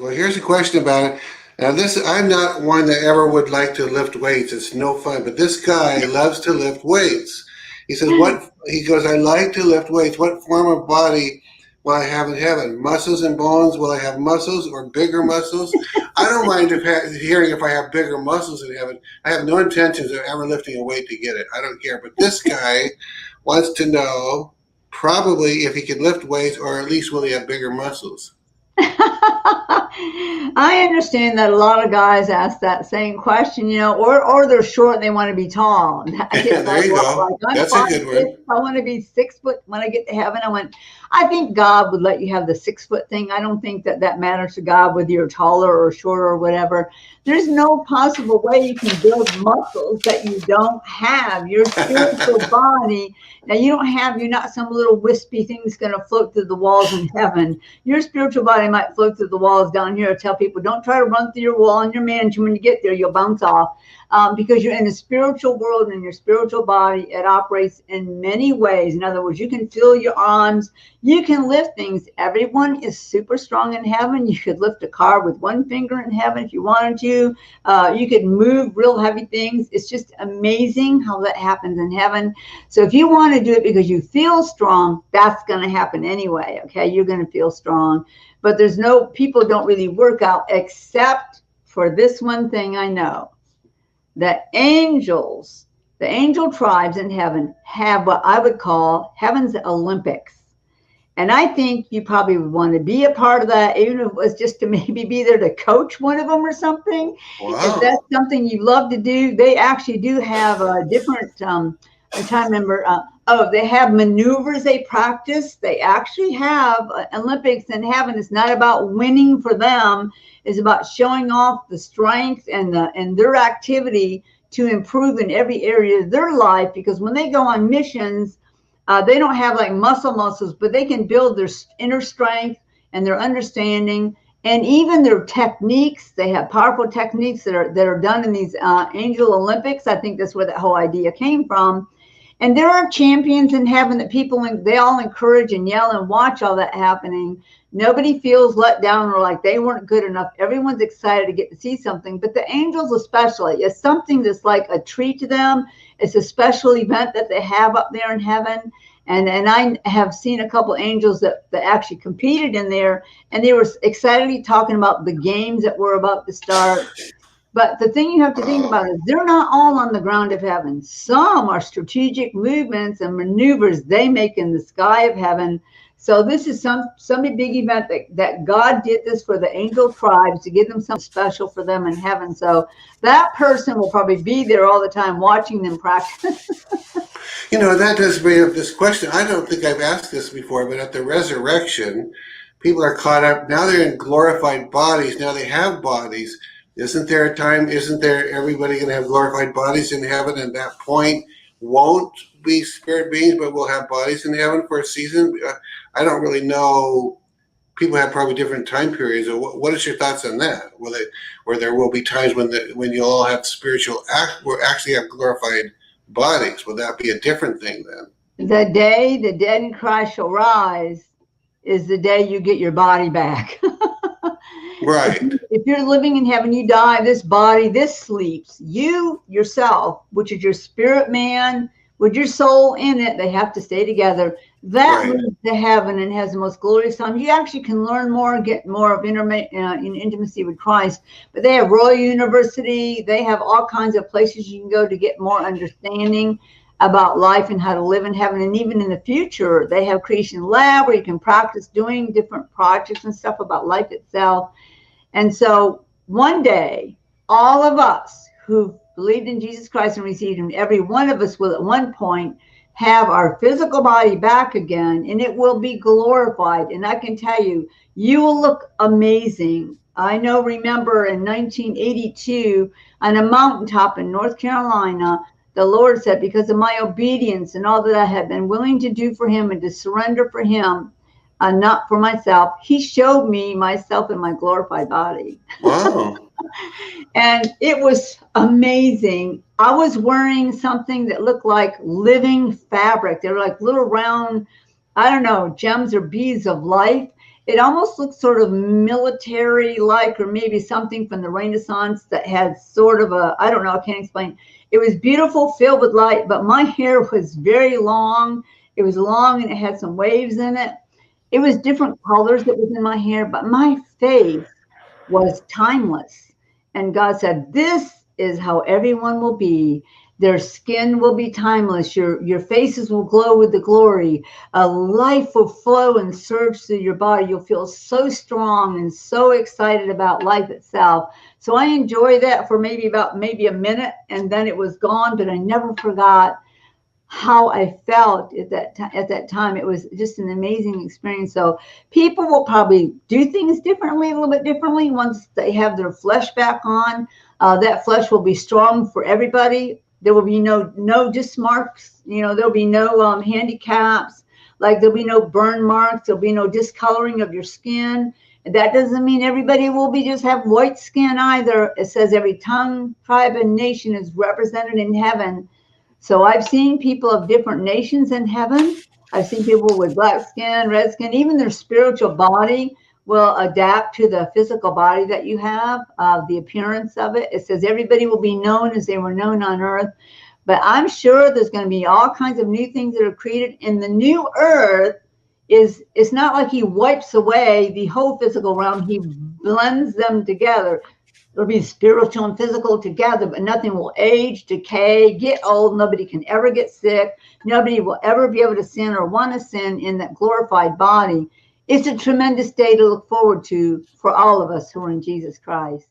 well, here's a question about it. Now, I'm not one that ever would like to lift weights. It's no fun. But this guy loves to lift weights. He says, he goes, I like to lift weights. What form of body will I have in heaven? Muscles and bones? Will I have muscles or bigger muscles? I don't mind hearing if I have bigger muscles in heaven. I have no intentions of ever lifting a weight to get it. I don't care. But this guy wants to know probably if he can lift weights, or at least will he have bigger muscles? I understand that a lot of guys ask that same question, or they're short and they want to be tall. There you go. That's a good one. I want to be 6 foot when I get to heaven. I think God would let you have the 6 foot thing. I don't think that matters to God whether you're taller or shorter or whatever. There's no possible way you can build muscles that you don't have. Your spiritual body, now you're not some little wispy thing that's going to float through the walls in heaven. Your spiritual body might float through the walls down here. I tell people, don't try to run through your wall in your mansion. When you get there, you'll bounce off. Because you're in the spiritual world, and your spiritual body, it operates in many ways. In other words, you can feel your arms, you can lift things. Everyone is super strong in heaven. You could lift a car with one finger in heaven if you wanted to. You could move real heavy things. It's just amazing how that happens in heaven. So if you want to do it because you feel strong, that's going to happen anyway. Okay, you're going to feel strong. But people don't really work out, except for this one thing I know. The angel tribes in heaven have what I would call heaven's Olympics. And I think you probably would want to be a part of that, even if it was just to maybe be there to coach one of them or something. Wow. If that's something you love to do, they actually do have a different, I'm trying to remember, they have maneuvers they practice. They actually have Olympics in heaven. It's not about winning for them. It's about showing off the strength and their activity to improve in every area of their life. Because when they go on missions, they don't have like muscles, but they can build their inner strength and their understanding and even their techniques. They have powerful techniques that are done in these Angel Olympics. I think that's where that whole idea came from. And there are champions in heaven that they all encourage and yell and watch all that happening. Nobody feels let down or like they weren't good enough. Everyone's excited to get to see something. But the angels especially, it's something that's like a treat to them. It's a special event that they have up there in heaven. And I have seen a couple angels that actually competed in there. And they were excitedly talking about the games that were about to start. But the thing you have to think about is they're not all on the ground of heaven. Some are strategic movements and maneuvers they make in the sky of heaven. So this is some big event that God did this for the angel tribes to give them something special for them in heaven. So that person will probably be there all the time watching them practice. That does bring up this question. I don't think I've asked this before, but at the resurrection, people are caught up. Now they're in glorified bodies. Now they have bodies. Isn't there everybody going to have glorified bodies in heaven? And at that point won't be spirit beings, but we'll have bodies in heaven for a season? I don't really know. People have probably different time periods. What is your thoughts on that? Or there will be times when you'll all have we'll actually have glorified bodies. Will that be a different thing then? The day the dead in Christ shall rise is the day you get your body back. Right. If you're living in heaven, you die, this body, this sleeps. You yourself, which is your spirit man, with your soul in it, they have to stay together. That moves to heaven and has the most glorious time. You actually can learn more, get more of intimacy with Christ. But they have Royal University. They have all kinds of places you can go to get more understanding about life and how to live in heaven. And even in the future, they have Creation Lab where you can practice doing different projects and stuff about life itself. And so one day, all of us who believed in Jesus Christ and received him, every one of us will at one point have our physical body back again, and it will be glorified. And I can tell you, you will look amazing. Remember in 1982 on a mountaintop in North Carolina, the Lord said, because of my obedience and all that I have been willing to do for him and to surrender for him, not for myself, he showed me myself in my glorified body. Wow. And it was amazing. I was wearing something that looked like living fabric. They were like little round, I don't know, gems or beads of life. It almost looked sort of military-like, or maybe something from the Renaissance that had sort of a, I don't know, I can't explain. It was beautiful, filled with light, but my hair was very long. It was long and it had some waves in it. It was different colors that was in my hair, but my face was timeless. And God said, this is how everyone will be. Their skin will be timeless. Your faces will glow with the glory. Life will flow and surge through your body. You'll feel so strong and so excited about life itself. So I enjoyed that for maybe a minute, and then it was gone, but I never forgot how I felt at that time. It was just an amazing experience. So people will probably do things differently, a little bit differently, once they have their flesh back on. That flesh will be strong for everybody. There will be no just marks, there'll be no handicaps, like there'll be no burn marks, there'll be no discoloring of your skin. And that doesn't mean everybody will just have white skin either. It says every tongue, tribe, and nation is represented in heaven. So I've seen people of different nations in heaven. I've seen people with black skin, red skin, even their spiritual body will adapt to the physical body that you have, the appearance of it. It says everybody will be known as they were known on earth. But I'm sure there's going to be all kinds of new things that are created. In the new earth, it's not like he wipes away the whole physical realm. He blends them together. It'll be spiritual and physical together, but nothing will age, decay, get old. Nobody can ever get sick. Nobody will ever be able to sin or want to sin in that glorified body. It's a tremendous day to look forward to for all of us who are in Jesus Christ.